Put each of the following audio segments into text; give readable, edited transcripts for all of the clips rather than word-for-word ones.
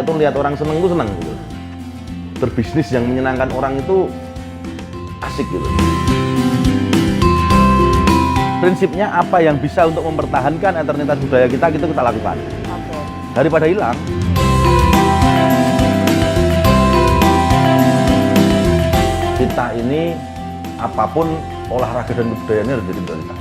tuh lihat orang seneng tuh seneng gitu. Berbisnis yang menyenangkan orang itu asik gitu. Prinsipnya apa yang bisa untuk mempertahankan eternitas budaya kita, gitu kita lakukan. Oke. Daripada hilang. Kita ini apapun olahraga dan kebudayaan harus jadi prioritas.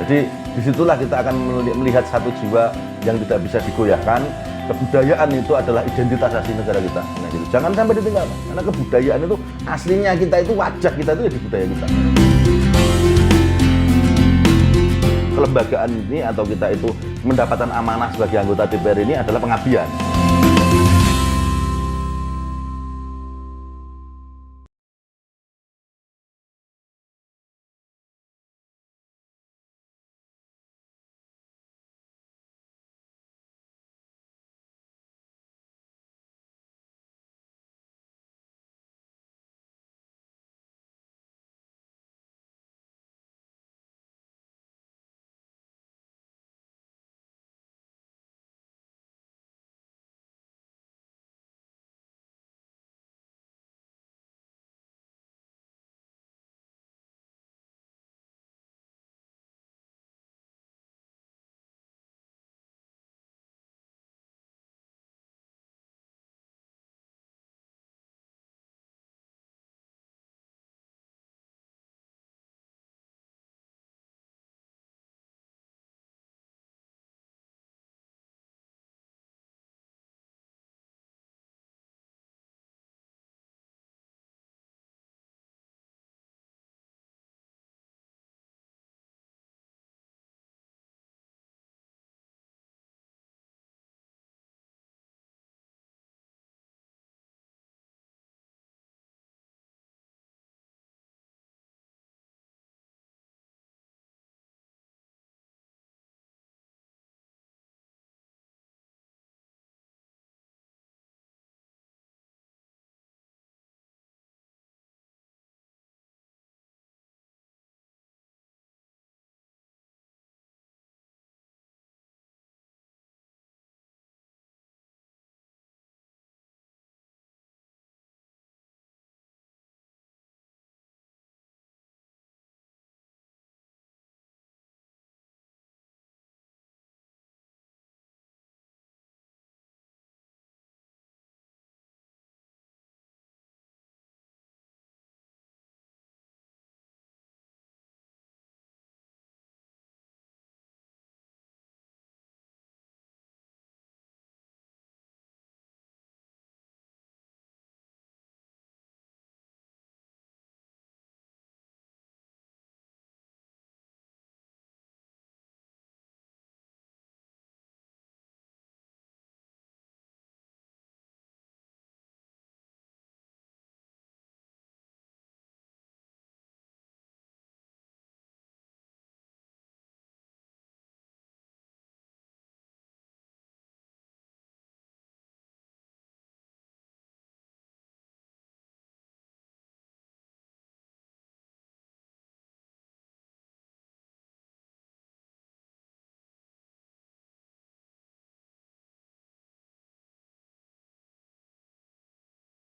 Jadi disitulah kita akan melihat satu jiwa yang tidak bisa digoyahkan. Kebudayaan itu adalah identitas asli negara kita. Nah, gitu. Jangan sampai ditinggalkan. Karena kebudayaan itu aslinya kita itu, wajah kita itu ya di budaya kita. Kelembagaan ini atau kita itu mendapatkan amanah sebagai anggota DPR ini adalah pengabdian.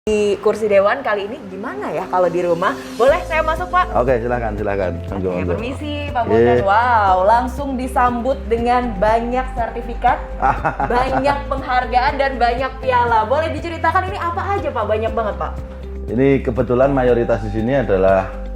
Di kursi dewan kali ini gimana ya kalau di rumah? Boleh saya masuk, Pak? Oke, silakan. Oke, permisi Pak Bondan. Wow, langsung disambut dengan banyak sertifikat, banyak penghargaan dan banyak piala. Boleh diceritakan ini apa aja, Pak? Banyak banget, Pak. Ini kebetulan mayoritas di sini adalah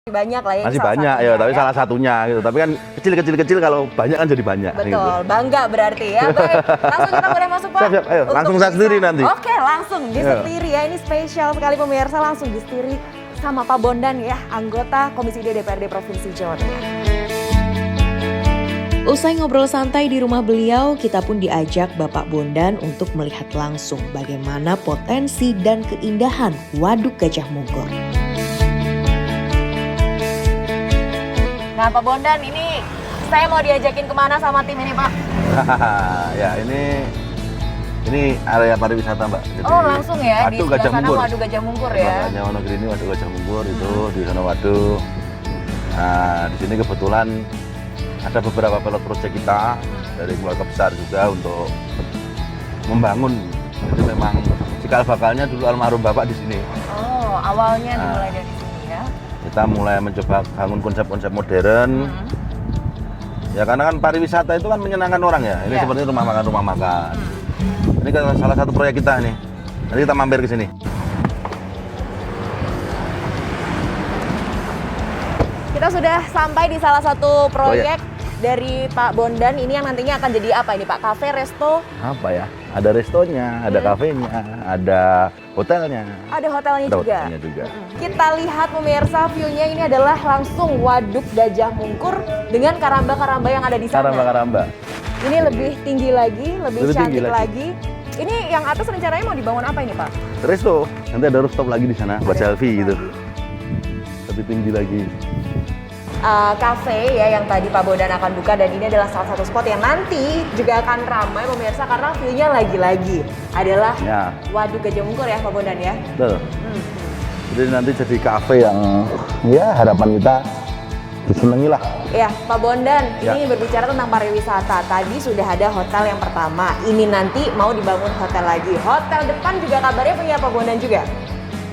Banyak lah ya. Masih salah banyak satunya ya, tapi salah satunya gitu. Tapi kan kecil kalau banyak kan jadi banyak. Betul, Gitu. bangga berarti ya. Baik, langsung kita boleh masuk Pak. Siap, ayo, Untuk langsung saya sendiri nanti. Oke, langsung disetiri ya. Ini spesial sekali pemirsa, langsung disetiri sama Pak Bondan ya, anggota Komisi D DPRD Provinsi Jawa Tengah. Usai ngobrol santai di rumah beliau, kita pun diajak Bapak Bondan untuk melihat langsung bagaimana potensi dan keindahan Waduk Gajah Mungkur. Nah Pak Bondan, ini saya mau diajakin kemana sama tim ini Pak? Ya ini area pariwisata Mbak. Jadi, Oh langsung ya, di Waduk sebelah Gajah sana Mungkur. Waduk Gajah Mungkur ya? Makanya Wonogiri ini Waduk Gajah Mungkur itu di sana waduk. Nah di sini kebetulan ada beberapa pilot project kita dari keluarga besar juga untuk membangun. Jadi memang cikal bakalnya dulu almarhum Bapak di sini. Oh awalnya dimulai dari sini ya? Kita mulai mencoba bangun konsep-konsep modern. Ya karena kan pariwisata itu kan menyenangkan orang ya. Ini seperti rumah makan. Ini kan salah satu proyek kita nih. Nanti kita mampir ke sini. Kita sudah sampai di salah satu proyek dari Pak Bondan. Ini yang nantinya akan jadi apa ini Pak? Cafe, resto? Apa ya? Ada restonya, ada kafenya, ada hotelnya. Ada hotelnya Ada juga. hotelnya juga. Kita lihat pemirsa, view-nya ini adalah langsung Waduk Gajah Mungkur dengan karamba-karamba yang ada di sana. Karamba-karamba. Ini lebih tinggi lagi, lebih tinggi cantik lagi. Ini yang atas rencananya mau dibangun apa ini Pak? Resto. Nanti ada rooftop lagi di sana buat selfie gitu. Lebih tinggi lagi. Cafe ya yang tadi Pak Bondan akan buka, dan ini adalah salah satu spot yang nanti juga akan ramai pemirsa karena view-nya lagi-lagi adalah Waduk Gajah Mungkur ya Pak Bondan ya. Betul. Jadi nanti jadi cafe yang ya harapan kita disenangi lah. Ya Pak Bondan, ini berbicara tentang pariwisata. Tadi sudah ada hotel yang pertama, ini nanti mau dibangun hotel lagi. Hotel depan juga kabarnya punya Pak Bondan juga?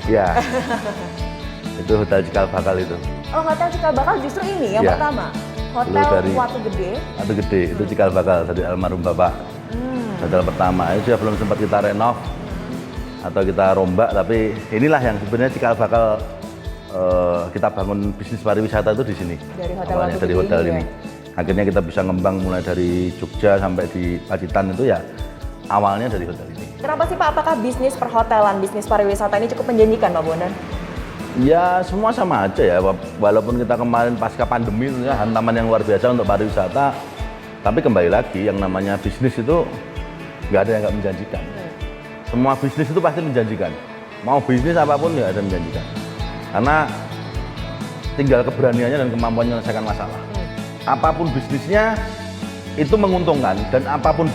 Ya. Itu hotel cikal bakal itu. Oh hotel cikal bakal justru ini yang pertama. Hotel Watu Gede. Watu Gede itu cikal bakal dari almarhum Bapak. Hotel pertama itu ya belum sempat kita renov atau kita rombak, tapi inilah yang sebenarnya cikal bakal kita bangun bisnis pariwisata itu di sini. Dari hotel awalnya Watu dari Gede hotel ini. ya? Akhirnya kita bisa ngembang mulai dari Jogja sampai di Pacitan itu ya awalnya dari hotel ini. Kenapa sih Pak? Apakah bisnis perhotelan, bisnis pariwisata ini cukup menjanjikan Pak Bondan? Ya semua sama aja ya, walaupun kita kemarin pasca pandemi itu ya hantaman yang luar biasa untuk pariwisata, tapi kembali lagi yang namanya bisnis itu nggak ada yang nggak menjanjikan. Semua bisnis itu pasti menjanjikan, mau bisnis apapun ya ada menjanjikan, karena tinggal keberaniannya dan kemampuan menyelesaikan masalah. Apapun bisnisnya itu menguntungkan, dan apapun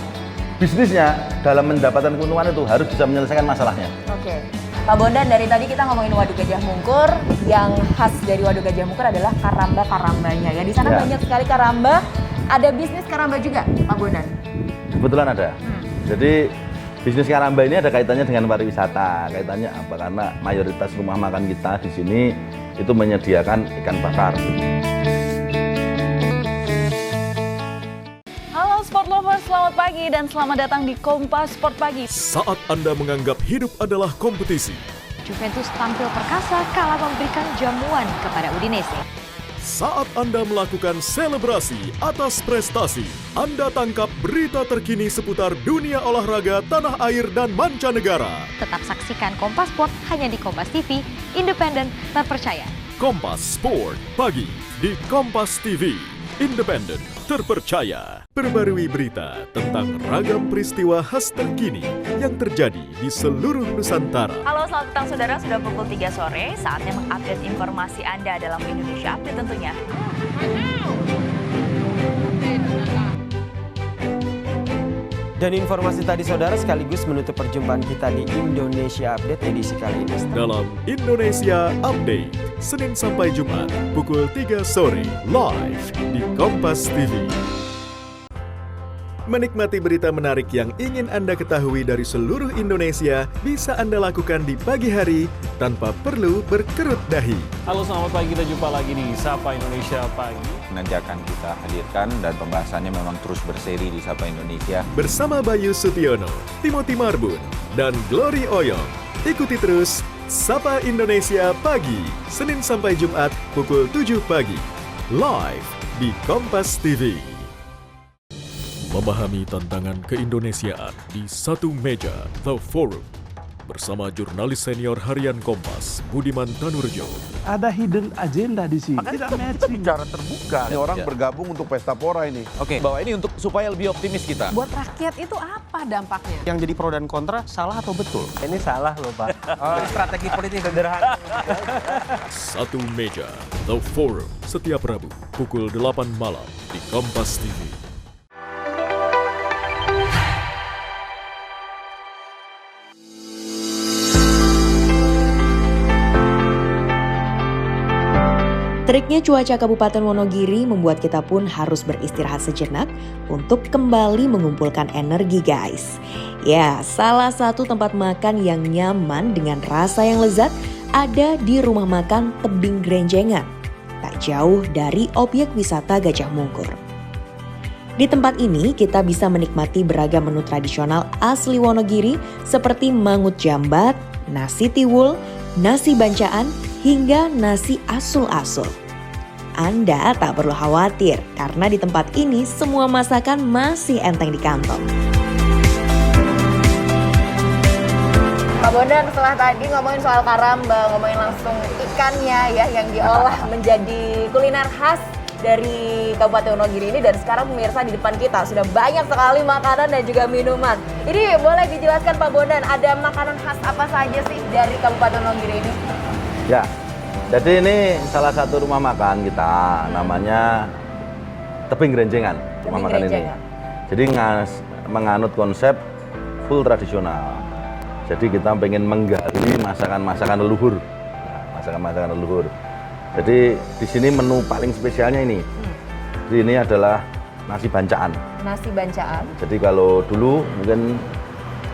bisnisnya dalam mendapatkan keuntungan itu harus bisa menyelesaikan masalahnya. Oke. Pak Bondan, dari tadi kita ngomongin Waduk Gajah Mungkur, yang khas dari Waduk Gajah Mungkur adalah karamba-karambanya ya. Di sana banyak sekali karamba, ada bisnis karamba juga Pak Bondan? Kebetulan ada. Jadi bisnis karamba ini ada kaitannya dengan pariwisata. Kaitannya apa? Karena mayoritas rumah makan kita di sini itu menyediakan ikan bakar. Sport Lovers, selamat pagi dan selamat datang di Kompas Sport Pagi. Saat Anda menganggap hidup adalah kompetisi, Juventus tampil perkasa kala memberikan jamuan kepada Udinese. saat Anda melakukan selebrasi atas prestasi, Anda tangkap berita terkini seputar dunia olahraga tanah air dan mancanegara. Tetap saksikan Kompas Sport hanya di Kompas TV, independen, terpercaya. Kompas Sport Pagi di Kompas TV, independen, terpercaya. Perbarui berita tentang ragam peristiwa khas terkini yang terjadi di seluruh Nusantara. Halo, selamat petang saudara, sudah pukul 3 sore, saatnya mengupdate informasi Anda dalam Indonesia Update tentunya. Dan informasi tadi saudara sekaligus menutup perjumpaan kita di Indonesia Update edisi kali ini. Dalam Indonesia Update, Senin sampai Jumat, pukul 3 sore, live di Kompas TV. Menikmati berita menarik yang ingin Anda ketahui dari seluruh Indonesia bisa Anda lakukan di pagi hari tanpa perlu berkerut dahi. Halo, selamat pagi, kita jumpa lagi di Sapa Indonesia Pagi. Nanti akan kita hadirkan dan pembahasannya memang terus berseri di Sapa Indonesia. Bersama Bayu Sutiono, Timothy Marbun, dan Glory Oyong. Ikuti terus Sapa Indonesia Pagi, Senin sampai Jumat pukul 7 pagi. Live di Kompas TV. Memahami tantangan keindonesiaan di satu meja, The Forum. Bersama jurnalis senior harian Kompas, Budiman Tanurjo. Ada hidden agenda di sini. Tidak matching. Bicara terbuka. Ini orang bergabung untuk pesta pora ini. Oke, bahwa ini untuk supaya lebih optimis kita. Buat rakyat itu apa dampaknya? Yang jadi pro dan kontra salah atau betul? Ini salah loh Pak. Strategi politik sederhana. Satu meja, The Forum. Setiap Rabu, pukul 8 malam di Kompas TV. Teriknya cuaca Kabupaten Wonogiri membuat kita pun harus beristirahat sejenak untuk kembali mengumpulkan energi guys. Ya, salah satu tempat makan yang nyaman dengan rasa yang lezat ada di rumah makan Tebing Grenjengan, tak jauh dari objek wisata Gajah Mungkur. Di tempat ini kita bisa menikmati beragam menu tradisional asli Wonogiri seperti mangut jambat, nasi tiwul, nasi bancaan, hingga nasi asul-asul. Anda tak perlu khawatir karena di tempat ini semua masakan masih enteng di kantong. Pak Bondan, setelah tadi ngomongin soal karamba, ngomongin langsung ikannya ya yang diolah menjadi kuliner khas dari Kabupaten Wonogiri ini, dan sekarang pemirsa di depan kita sudah banyak sekali makanan dan juga minuman. Ini boleh dijelaskan Pak Bondan, ada makanan khas apa saja sih dari Kabupaten Wonogiri ini? Ya, jadi ini salah satu rumah makan kita, namanya Tebing Grenjengan. Rumah makan ini. Jadi menganut konsep full tradisional. Jadi kita pengen menggali masakan-masakan leluhur. Masakan-masakan leluhur. Jadi di sini menu paling spesialnya ini. Jadi ini adalah nasi bancaan. Nasi bancaan. Jadi kalau dulu mungkin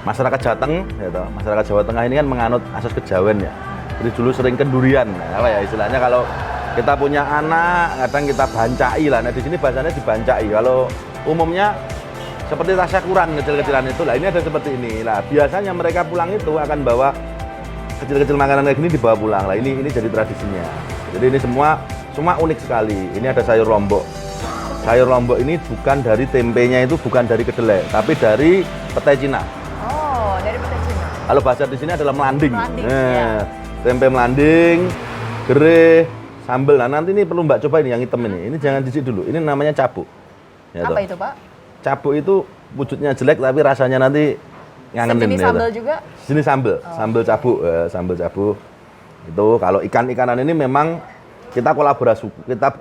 masyarakat Jateng, gitu, masyarakat Jawa Tengah ini kan menganut asas kejawen ya. Jadi dulu sering kendurian, apa ya istilahnya, kalau kita punya anak kadang kita bancai lah. Nah di sini bahasanya dibancai. Kalau umumnya seperti tasyakuran kecil-kecilan itu, lah ini ada seperti ini. Lah biasanya mereka pulang itu akan bawa kecil-kecil makanan kayak gini, dibawa pulang. Lah ini jadi tradisinya. Jadi ini semua unik sekali. Ini ada sayur lombok. Sayur lombok ini bukan dari tempenya, itu bukan dari kedelai, tapi dari petai Cina. Oh, dari petai Cina. Kalau bahasa di sini adalah melanding. Melanding, nah, ya. Tempe melanding, gereh, sambal. Nah nanti ini perlu Mbak coba ini yang hitam ini. Ini jangan dicicip dulu. Ini namanya cabuk. Ya, apa itu Pak? Cabuk itu wujudnya jelek tapi rasanya nanti ngangenin. Sejenis sambal juga? Jenis sambal, sambal cabuk, sambal cabuk. Itu kalau ikan-ikanan ini memang kita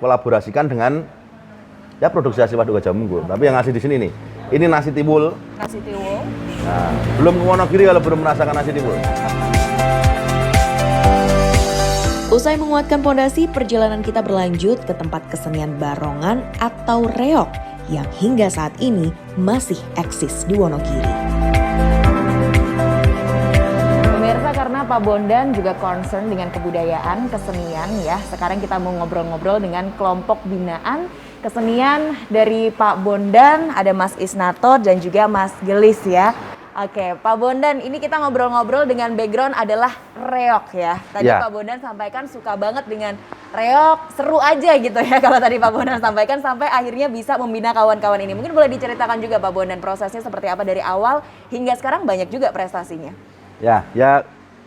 kolaborasikan dengan ya produksi asli Waduk Gajah Mungkur. Tapi yang ngasih di sini nih, ini nasi tiwul. Nasi tiwul. Nah, belum ke Wonogiri kalau belum merasakan nasi tiwul. Usai menguatkan pondasi, perjalanan kita berlanjut ke tempat kesenian barongan atau reok yang hingga saat ini masih eksis di Wonogiri. Pemirsa, karena Pak Bondan juga concern dengan kebudayaan, kesenian ya. Sekarang kita mau ngobrol-ngobrol dengan kelompok binaan kesenian dari Pak Bondan, ada Mas Isnarto dan juga Mas Gelis ya. Oke, Pak Bondan, ini kita ngobrol-ngobrol dengan background adalah reok ya. Tadi ya. Pak Bondan sampaikan suka banget dengan reok, seru aja gitu ya kalau tadi Pak Bondan sampaikan, sampai akhirnya bisa membina kawan-kawan ini. Mungkin boleh diceritakan juga Pak Bondan prosesnya seperti apa dari awal hingga sekarang, banyak juga prestasinya. Ya,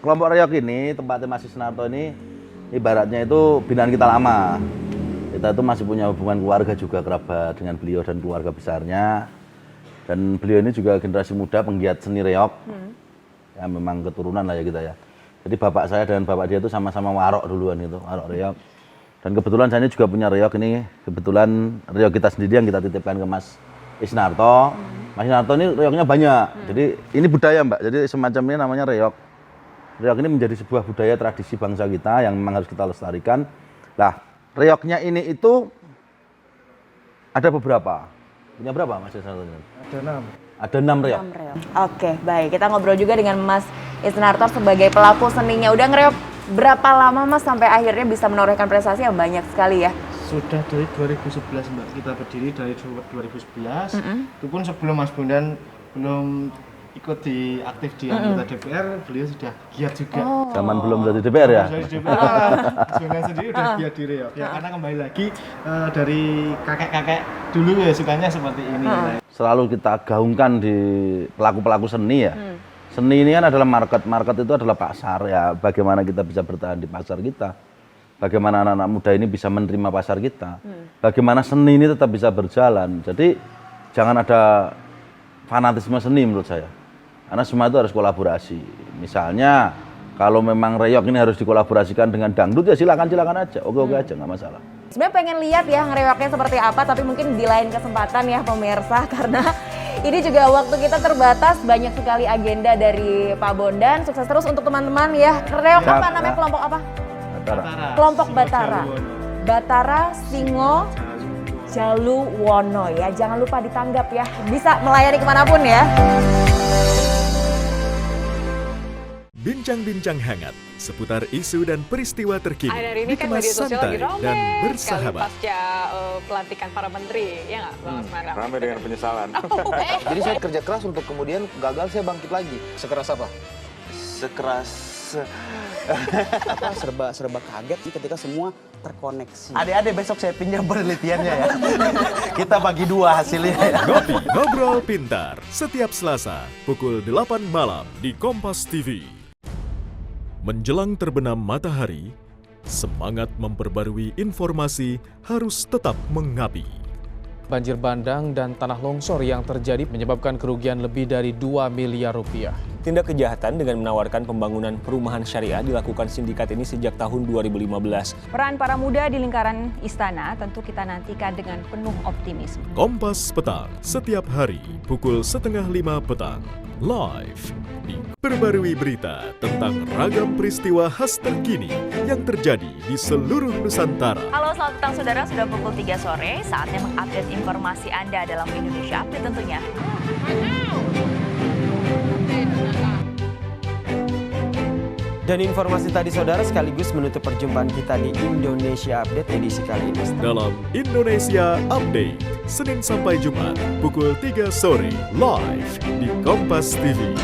kelompok reok ini, tempatnya Mas Isnarto ini ibaratnya itu binaan kita lama. Kita itu masih punya hubungan keluarga juga, kerabat dengan beliau dan keluarga besarnya. Dan beliau ini juga generasi muda penggiat seni reok. Ya memang keturunan lah ya kita ya. Jadi bapak saya dan bapak dia itu sama-sama warok duluan itu, warok reok. Dan kebetulan saya juga punya reok ini, kebetulan reok kita sendiri yang kita titipkan ke Mas Isnarto. Mas Isnarto ini reoknya banyak. Jadi ini budaya Mbak, jadi semacam ini namanya reok. Reok ini menjadi sebuah budaya tradisi bangsa kita yang memang harus kita lestarikan. Lah, reoknya ini itu ada beberapa. Punya berapa Mas Isnarto? Ada 6 reok. Oke, baik. Kita ngobrol juga dengan Mas Isnarto sebagai pelaku seninya. Udah ngereok berapa lama Mas sampai akhirnya bisa menorehkan prestasi yang banyak sekali ya? Sudah dari 2011 Mbak, kita berdiri dari 2011. Itu pun sebelum Mas Bondan belum ikut aktif di anggota DPR, beliau sudah giat juga. Zaman belum jadi DPR ya? Jadi DPR, sebenarnya sendiri udah giat di Riau. Ya karena kembali lagi dari kakek-kakek dulu ya sukanya seperti ini. Selalu kita gaungkan di pelaku-pelaku seni ya. Seni ini kan adalah market itu adalah pasar ya. Bagaimana kita bisa bertahan di pasar kita? Bagaimana anak-anak muda ini bisa menerima pasar kita? Bagaimana seni ini tetap bisa berjalan? Jadi jangan ada fanatisme seni menurut saya. Karena semua itu harus kolaborasi. Misalnya kalau memang reok ini harus dikolaborasikan dengan dangdut ya silakan aja. Oke aja nggak masalah. Sebenarnya pengen lihat ya ngereoknya seperti apa, tapi mungkin di lain kesempatan ya pemirsa, karena ini juga waktu kita terbatas, banyak sekali agenda dari Pak Bondan. Sukses terus untuk teman-teman ya. Reok apa namanya, kelompok apa? Batara. Kelompok Batara. Batara Singo Jaluwono ya. Jangan lupa ditanggap ya. Bisa melayani kemanapun ya. Bincang-bincang hangat seputar isu dan peristiwa terkini. Akhir ini kan media dikemas sosial santai lagi rame dan sekali bersahabat. pasca pelantikan para menteri, ya nggak Bang Asmara? Ramai dengan penyesalan. Jadi saya kerja keras untuk kemudian gagal saya bangkit lagi. Sekeras apa? Sekeras serba kaget sih ketika semua terkoneksi. Adik-adik besok saya pinjam penelitiannya ya. Kita bagi dua hasilnya ya. Ngopi Ngobrol Pintar setiap Selasa pukul 8 malam di Kompas TV. Menjelang terbenam matahari, semangat memperbarui informasi harus tetap mengapi. Banjir bandang dan tanah longsor yang terjadi menyebabkan kerugian lebih dari 2 miliar rupiah. Tindak kejahatan dengan menawarkan pembangunan perumahan syariah dilakukan sindikat ini sejak tahun 2015. Peran para muda di lingkaran istana tentu kita nantikan dengan penuh optimisme. Kompas Petang setiap hari pukul 4:30 petang. Live di perbarui berita tentang ragam peristiwa khas terkini yang terjadi di seluruh Nusantara. Halo, selamat petang saudara, sudah pukul 3 sore, saatnya mengupdate informasi Anda dalam Indonesia Update tentunya. Dan informasi tadi saudara sekaligus menutup perjumpaan kita di Indonesia Update edisi kali ini. Dalam Indonesia Update, Senin sampai Jumat pukul 3 sore, live di Kompas TV.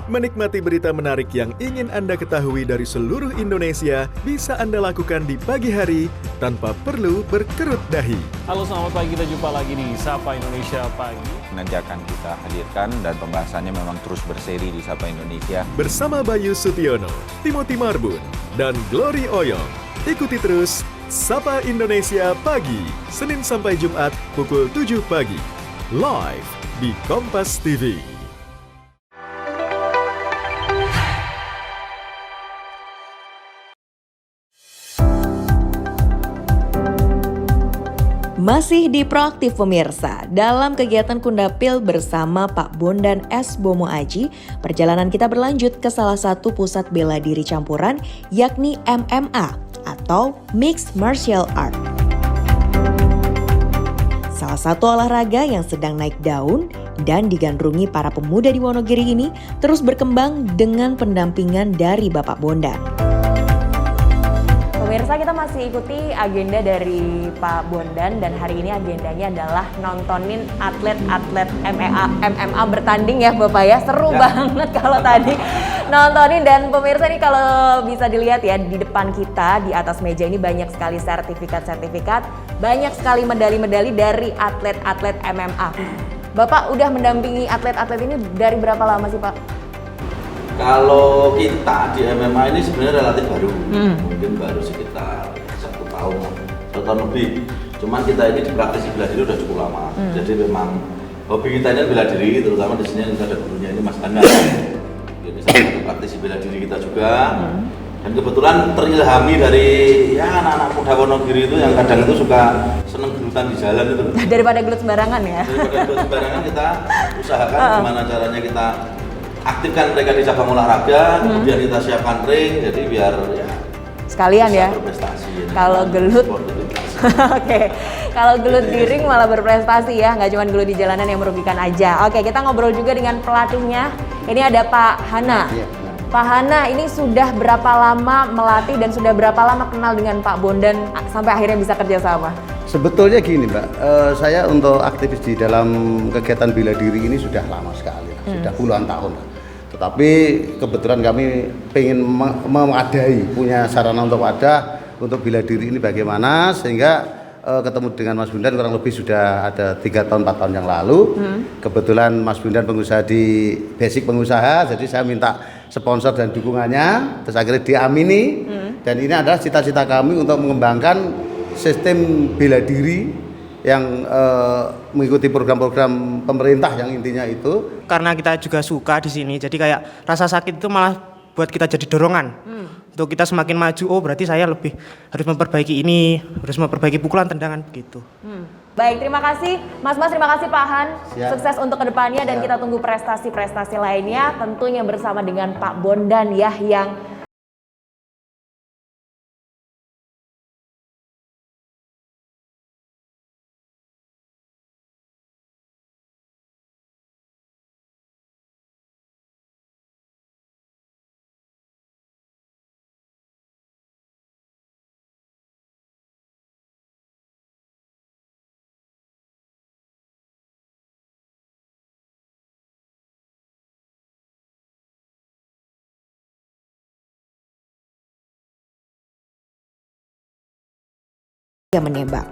Menikmati berita menarik yang ingin Anda ketahui dari seluruh Indonesia bisa Anda lakukan di pagi hari tanpa perlu berkerut dahi. Halo, selamat pagi, kita jumpa lagi di Sapa Indonesia Pagi. Nanti akan kita hadirkan dan pembahasannya memang terus berseri di Sapa Indonesia. Bersama Bayu Sutiono, Timothy Marbun, dan Glory Oyong. Ikuti terus Sapa Indonesia Pagi, Senin sampai Jumat pukul 7 pagi. Live di Kompas TV. Masih di Proaktif pemirsa, dalam kegiatan Kundapil bersama Pak Bondan S. Bomo Aji, perjalanan kita berlanjut ke salah satu pusat bela diri campuran yakni MMA atau Mixed Martial Art. Salah satu olahraga yang sedang naik daun dan digandrungi para pemuda di Wonogiri ini terus berkembang dengan pendampingan dari Bapak Bondan. Pemirsa, kita masih ikuti agenda dari Pak Bondan dan hari ini agendanya adalah nontonin atlet-atlet MMA bertanding ya Bapak ya. Seru banget kalau tadi nontonin, dan pemirsa ini kalau bisa dilihat ya di depan kita di atas meja ini banyak sekali sertifikat-sertifikat, banyak sekali medali-medali dari atlet-atlet MMA. Bapak udah mendampingi atlet-atlet ini dari berapa lama sih Pak? Kalau kita di MMA ini sebenarnya relatif baru, mungkin baru sekitar 1 tahun lebih. Cuman kita ini di praktisi bela diri udah cukup lama. Jadi memang hobi kita ini bela diri, terutama di sini kita ada gurunya ini Mas Ganda. Ini salah satu praktisi bela diri kita juga. Dan kebetulan terilhami dari ya anak-anak muda Wonogiri itu yang kadang itu suka seneng gelutan di jalan itu. Daripada gelut sembarangan ya. Daripada gelut sembarangan kita usahakan gimana caranya kita aktifkan mereka di cabang olahraga, kemudian kita siapkan ring, jadi biar ya sekalian ya berprestasi. Kalau gelut oke, kalau gelut di ring malah berprestasi ya, nggak cuma gelut di jalanan yang merugikan aja. Oke, kita ngobrol juga dengan pelatihnya. Ini ada Pak Hana. Pak Hana, ini sudah berapa lama melatih dan sudah berapa lama kenal dengan Pak Bondan sampai akhirnya bisa kerja sama? Sebetulnya gini Mbak, saya untuk aktivis di dalam kegiatan bela diri ini sudah lama sekali, sudah puluhan tahun. Tetapi kebetulan kami ingin memadai, punya sarana untuk wadah untuk bela diri ini bagaimana, sehingga ketemu dengan Mas Bundan kurang lebih sudah ada 3 tahun 4 tahun yang lalu. Kebetulan Mas Bundan pengusaha di Basic Pengusaha, jadi saya minta sponsor dan dukungannya, terus akhirnya diamini. Dan ini adalah cita-cita kami untuk mengembangkan sistem bela diri yang mengikuti program-program pemerintah yang intinya itu. Karena kita juga suka di sini, jadi kayak rasa sakit itu malah buat kita jadi dorongan untuk kita semakin maju. Oh berarti saya lebih harus memperbaiki ini, harus memperbaiki pukulan, tendangan begitu. Baik, terima kasih Mas, terima kasih Pak Han. Siap. Sukses untuk kedepannya dan kita tunggu prestasi-prestasi lainnya tentunya bersama dengan Pak Bondan ya yang menembak.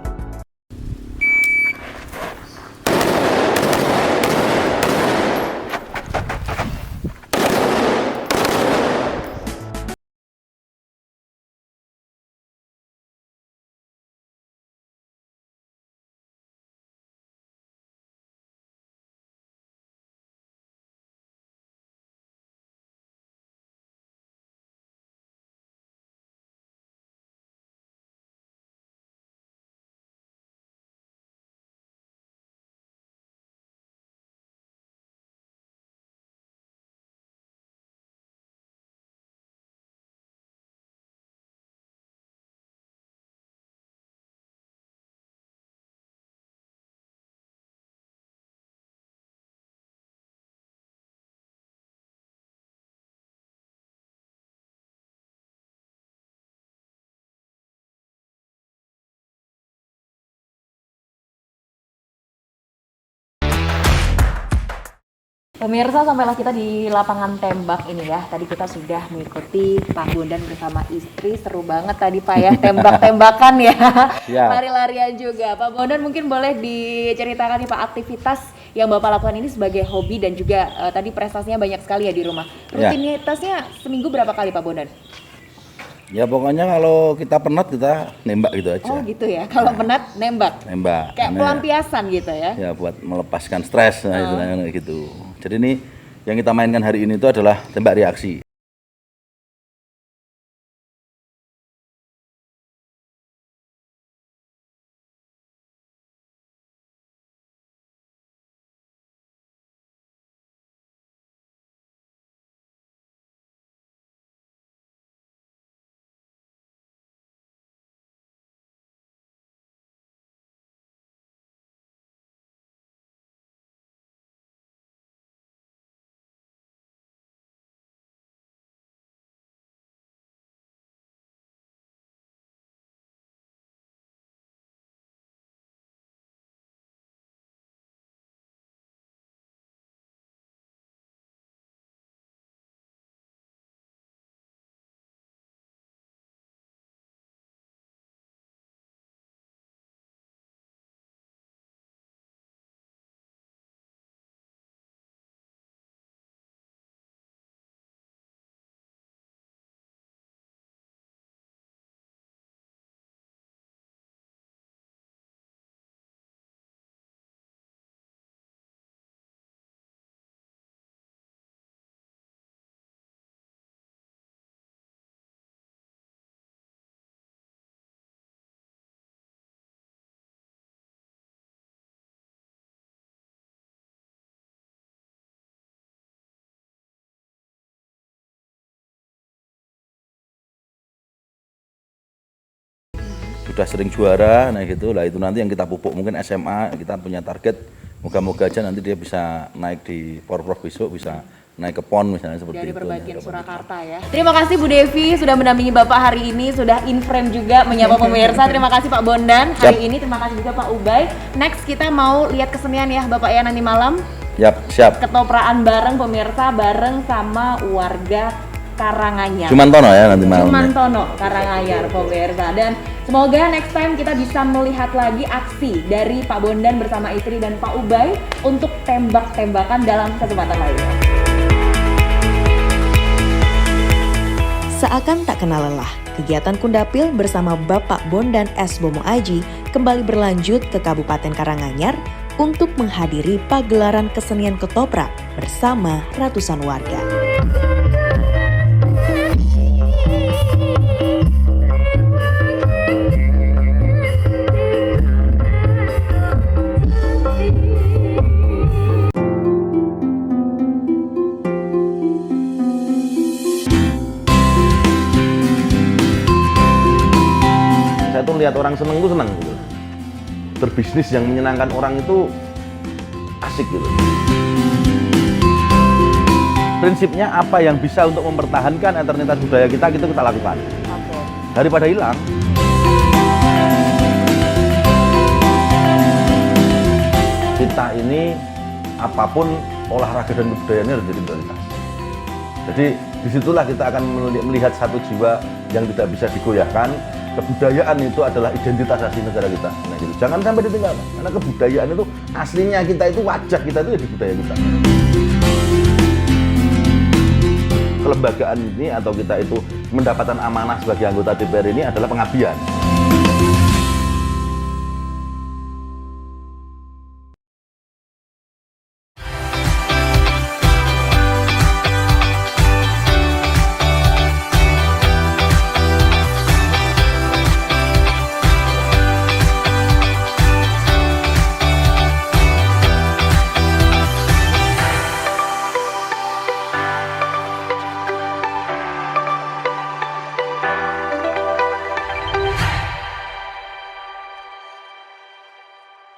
Pemirsa, sampailah kita di lapangan tembak ini ya. Tadi kita sudah mengikuti Pak Bondan bersama istri, seru banget tadi Pak ya, tembak-tembakan ya. Lari-larian juga. Pak Bondan mungkin boleh diceritakan nih Pak aktivitas yang Bapak lakukan ini sebagai hobi dan juga tadi prestasinya banyak sekali ya di rumah. Rutinitasnya seminggu berapa kali Pak Bondan? Ya pokoknya kalau kita penat kita nembak gitu aja. Oh gitu ya, kalau penat nembak? Nembak. Kayak pelampiasan gitu ya? Ya buat melepaskan stres, istilahnya gitu. Jadi ini yang kita mainkan hari ini itu adalah tembak reaksi. Sudah sering juara, nah gitu lah, itu nanti yang kita pupuk. Mungkin SMA kita punya target, moga-moga aja nanti dia bisa naik di Porprov besok, bisa naik ke PON misalnya seperti Dari itu. Perbakin Surakarta ya. Terima kasih Bu Devi sudah mendampingi Bapak hari ini, sudah in frame juga menyapa pemirsa. Terima kasih Pak Bondan hari ini, terima kasih juga Pak Ubay. Next kita mau lihat kesenian ya Bapak ya nanti malam. Yap, siap. Ketopraan bareng pemirsa, bareng sama warga Karanganyar. Cumantono ya nanti malam. Cumantono, Karanganyar pemirsa. Dan semoga next time kita bisa melihat lagi aksi dari Pak Bondan bersama istri dan Pak Ubay untuk tembak-tembakan dalam kesempatan lainnya. Seakan tak kenal lelah, kegiatan Kundapil bersama Bapak Bondan S. Bomo Aji kembali berlanjut ke Kabupaten Karanganyar untuk menghadiri pagelaran kesenian ketoprak bersama ratusan warga. Saya tuh lihat orang seneng tuh senang gitu. Berbisnis yang menyenangkan orang itu asik gitu. Prinsipnya apa yang bisa untuk mempertahankan identitas budaya kita itu kita lakukan. Daripada hilang. Kita ini apapun olahraga dan kebudayaan ini harus jadi prioritas. Jadi disitulah kita akan melihat satu jiwa yang tidak bisa digoyahkan. Kebudayaan itu adalah identitas asli negara kita. Nah, gitu. Jangan sampai ditinggalkan. Karena kebudayaan itu aslinya kita itu, wajah kita itu jadi budaya kita. Kelembagaan ini atau kita itu mendapatkan amanah sebagai anggota DPR ini adalah pengabdian.